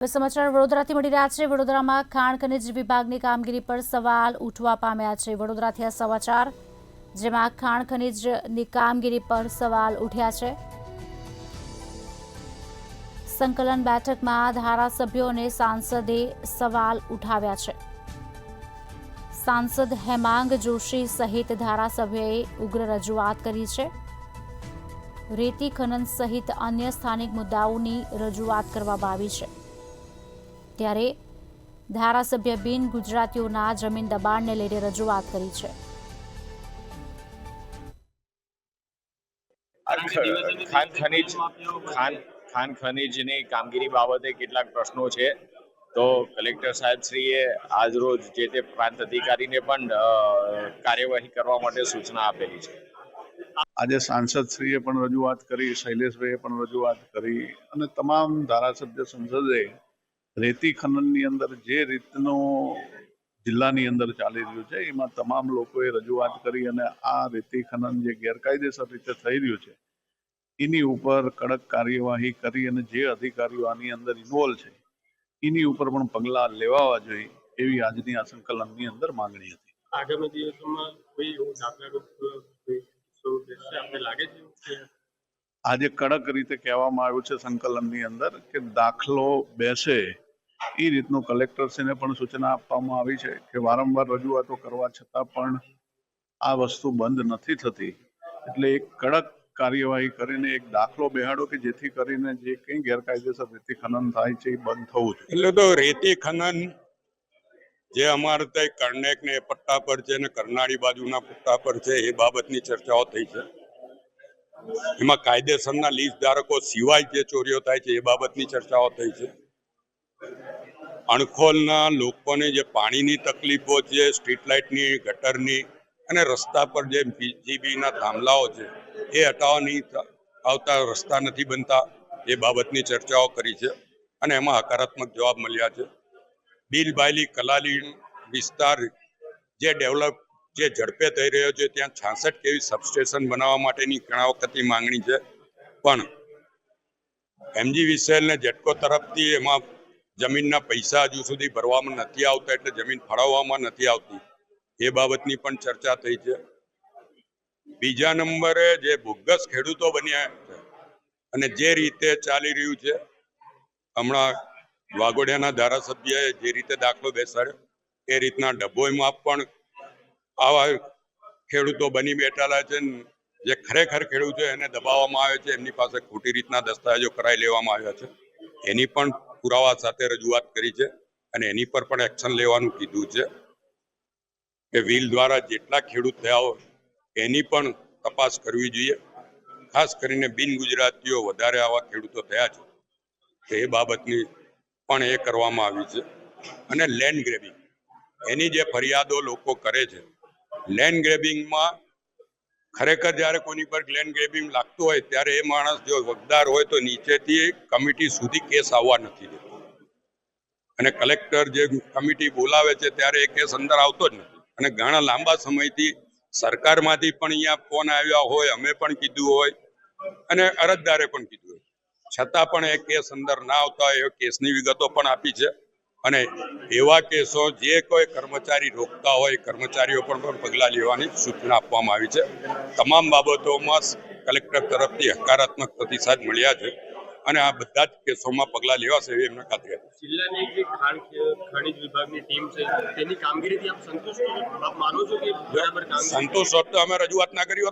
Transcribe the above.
સમાચાર વડોદરાથી મળી રહ્યા છે। વડોદરામાં ખાણ ખનિજ વિભાગની કામગીરી પર સવાલ ઉઠવા પામ્યા છે। વડોદરાથી આ સમાચાર, જેમાં ખાણ ખનિજની કામગીરી પર સવાલ ઉઠ્યા છે। સંકલન બેઠકમાં ધારાસભ્યો અને સાંસદે સવાલ ઉઠાવ્યા છે। સાંસદ હેમાંગ જોશી સહિત ધારાસભ્યોએ ઉગ્ર રજૂઆત કરી છે। રેતી ખનન સહિત અન્ય સ્થાનિક મુદ્દાઓની રજૂઆત કરવામાં આવી છે। ત્યારે ધારાસભ્ય બિન ગુજરાતીઓના જમીન દબાણને લઈને રજૂઆત કરી છે। ખાણ ખનીજની કામગીરી બાબતે કેટલાક પ્રશ્નો છે, તો કલેક્ટર સાહેબશ્રીએ આજરોજ જે તે પ્રાંત અધિકારીને પણ કાર્યવાહી કરવા માટે સૂચના આપેલી છે। આજે સાંસદશ્રીએ પણ રજૂઆત કરી, શૈલેષભાઈએ પણ રજૂઆત કરી અને તમામ ધારાસભ્ય સંસદે રેતી ખનનની અંદર જે રીતનો જિલ્લાની અંદર ચાલી રહ્યું છે એમાં તમામ લોકોએ રજૂઆત કરી અને આ રેતી ખનન જે ગેરકાયદેસર રીતે થઈ રહ્યું છે એની ઉપર કડક કાર્યવાહી કરી અને જે અધિકારીઓ આની અંદર ઇન્વોલ્વ છે એની ઉપર પણ પગલાં લેવા જોઈએ એવી આજની આ સંકલનની અંદર માંગણી હતી। આગામી દિવસોમાં કોઈ એવું દાખલારૂપ આપને લાગે છે? આજે કડક રીતે કહેવામાં આવ્યું છે સંકલનની અંદર કે દાખલો બેસે એ રીતનું કલેક્ટરશ્રીને પણ સૂચના આપવામાં આવી છે કે વારંવાર રજૂઆતો કરવા છતાં પણ આ વસ્તુ બંધ નથી થતી, એટલે એક કડક કાર્યવાહી કરીને એક દાખલો બેહાડો કે જેથી કરીને જે કંઈ ગેરકાયદેસર રેતી ખનન થાય છે એ બંધ થવું જોઈએ। એટલે તો રેતી ખનન જે અમારે ત્યાં કર્ણેક ને પટ્ટા પર છે ને કરનાળી બાજુના પટ્ટા પર છે એ બાબતની ચર્ચાઓ થઈ છે। એમાં કાયદેસરના લીઝ ધારકો સિવાય જે ચોરીઓ થાય છે એ બાબતની ચર્ચાઓ થઈ છે। અણખોલના લોકોને જે પાણીની તકલીફો છે, સ્ટ્રીટ લાઇટની, ગટરની અને રસ્તા પર જે બીજીબીના થાંભલાઓ છે એ હટાવવા નહીં આવતા, રસ્તા નથી બનતા એ બાબતની ચર્ચાઓ કરી છે અને એમાં હકારાત્મક જવાબ મળ્યા છે। બિલબાયલી કલાલી વિસ્તાર જે ડેવલપ જે ઝડપે થઈ રહ્યો છે ત્યાં 66 કેવી સબસ્ટેશન બનાવવા માટેની ઘણા વખતની માંગણી છે, પણ MGVCL ને જેટકો તરફથી એમાં જમીનના પૈસા હજુ સુધી ભરવામાં નથી આવતા, એટલે જમીન ફાળવવામાં નથી આવતી એ બાબતની પણ ચર્ચા થઈ છે। બીજા નંબરે જે બોગસ ખેડૂતો બન્યા છે અને જે રીતે ચાલી રહ્યું છે, હમણાં વાઘોડિયાના ધારાસભ્યએ જે રીતે દાખલો બેસાડ્યો એ રીતના ડભોઈમાં પણ આવા ખેડૂતો બની બેઠેલા છે, જે ખરેખર ખેડૂતો એને દબાવવામાં આવે છે, એમની પાસે ખોટી રીતના દસ્તાવેજો કરાવી લેવામાં આવ્યા છે, એની પણ પુરાવા સાથે રજૂઆત કરી છે અને એની પર પણ એક્શન લેવાનું કીધું છે કે વ્હીલ દ્વારા જેટલા ખેડૂત થયા હોય એની પણ તપાસ કરવી જોઈએ। ખાસ કરીને બિન ગુજરાતીઓ વધારે આવા ખેડૂતો થયા છે તો એ બાબતની પણ એ કરવામાં આવી છે। અને લેન્ડ ગ્રેબિંગ એની જે ફરિયાદો લોકો કરે છે, લેન્ડ ગ્રેબિંગમાં ખરેખર જ્યારે કોઈની પર લેન્ડ ગ્રેબિંગ લાગતું હોય ત્યારે એ માણસ જો વગદાર હોય તો નીચેથી કમિટી સુધી કેસ આવવા નથી દેતો અને કલેક્ટર જે કમિટી બોલાવે છે ત્યારે એ કેસ અંદર આવતો જ નથી અને ઘણા લાંબા સમયથી સરકારમાંથી પણ અહીંયા ફોન આવ્યા હોય, અમે પણ કીધું હોય અને અરજદારે પણ કીધું હોય, છતાં પણ એ કેસ અંદર ના આવતા હોય એ કેસની વિગતો પણ આપી છે અને એવા કેસો જે કોઈ કર્મચારી રોકતા હોય કર્મચારીઓ પણ પગલાં લેવાની સૂચના આપવામાં આવી છે। તમામ બાબતોમાં કલેક્ટર તરફથી હકારાત્મક પ્રતિસાદ મળ્યા છે અને આ બધા જ કેસોમાં પગલાં લેવાશે એવી એમને ખાતરી હતી। જિલ્લાની જે ખનિજ વિભાગની ટીમ છે તેની કામગીરીથી આપ સંતુષ્ટ આપ માનો છો કે બરાબર કામ? સંતોષ હોત તો અમે રજૂઆત ના કરી હોત।